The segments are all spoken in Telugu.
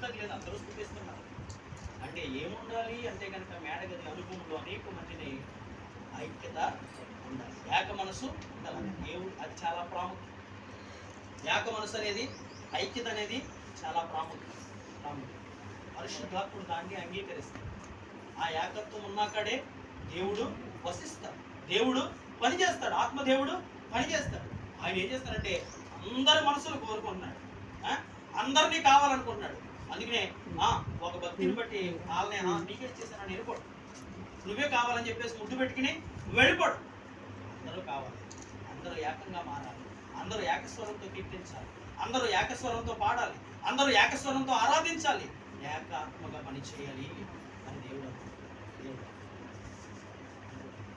మేడగది లేదు, అందరూ స్థుతిస్తున్నారు. అంటే ఏముండాలి అంటే కనుక మేడగది అనుభవంలో అనేక మందిని ఐక్యత ఉండాలి, ఏక మనసు ఉండాలి. దేవుడు అది చాలా ప్రాముఖ్యం. ఏక మనసు అనేది, ఐక్యత అనేది చాలా ప్రాముఖ్యం. పరిశుద్ధాత్ముడు దాన్ని అంగీకరిస్తాడు. ఆ ఏకత్వం ఉన్నాకడే దేవుడు వసిస్తాడు, దేవుడు పనిచేస్తాడు, ఆత్మదేవుడు పనిచేస్తాడు. ఆయన ఏం చేస్తాడంటే అందరి మనసులు కోరుకుంటున్నాడు, అందరినీ కావాలనుకుంటున్నాడు. అందుకనే ఒక భక్తిని బట్టి వాళ్ళనే నీకే ఇచ్చేసానని వెళ్ళిపోడు, నువ్వే కావాలని చెప్పేసి ముద్దు పెట్టుకుని వెళ్ళిపోడు. అందరూ కావాలి, అందరూ ఏకంగా మారాలి, అందరూ ఏకస్వరంతో కీర్తించాలి, అందరూ ఏకస్వరంతో పాడాలి, అందరూ ఏకస్వరంతో ఆరాధించాలి, ఏకాత్మగా పని చేయాలి అని దేవుడు.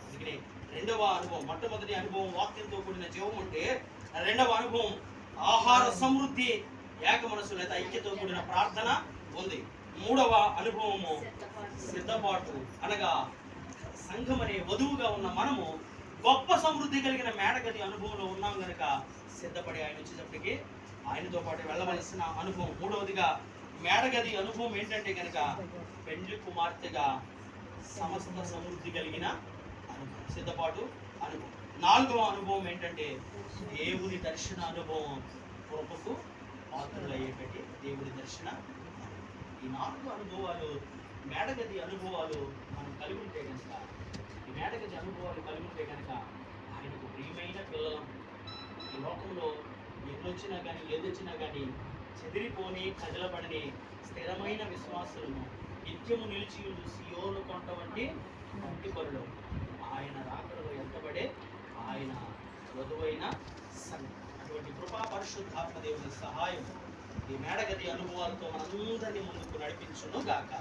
అందుకనే రెండవ అనుభవం, మొట్టమొదటి అనుభవం వాక్యంతో కూడిన జీవం ఉంటే, రెండవ అనుభవం ఆహార సమృద్ధి, ఏక మనసు లేదా ఐక్యతో కూడిన ప్రార్థన ఉంది. మూడవ అనుభవము సిద్ధపాటు, అనగా సంఘం అనే వధువుగా ఉన్న మనము గొప్ప సమృద్ధి కలిగిన మేడగది అనుభవంలో ఉన్నాం కనుక సిద్ధపడి ఆయన వచ్చేటప్పటికి ఆయనతో పాటు వెళ్ళవలసిన అనుభవం. మూడవదిగా మేడగది అనుభవం ఏంటంటే కనుక పెండ్లి కుమార్తెగా సమస్త సమృద్ధి కలిగిన అనుభవం, సిద్ధపాటు అనుభవం. నాలుగవ అనుభవం ఏంటంటే దేవుని దర్శన అనుభవం, కృపకు పాత్రులయ్యేటట్టు దేవుడి దర్శన. ఈ 4 అనుభవాలు మేడగది అనుభవాలు మనం కలిగి ఉంటే కనుక, ఈ మేడగది అనుభవాలు కలిగి ఉంటే కనుక ఆయనకు ప్రియమైన పిల్లలం. ఈ లోకంలో ఎన్నొచ్చినా కానీ ఏదొచ్చినా కానీ చెదిరిపోని కదలబడని స్థిరమైన విశ్వాసులను, నిత్యము నిలిచి సియోను కొంట వంటి మంటి పరులు ఆయన రాకడలో ఎంతబడే ఆయన వధువైన సంఘం. అటువంటి కృపా పరిశుద్ధాత్మ దేవుని సహాయం ఈ మేడగది అనుభవాలతో మనందరినీ ముందుకు నడిపించును గాక.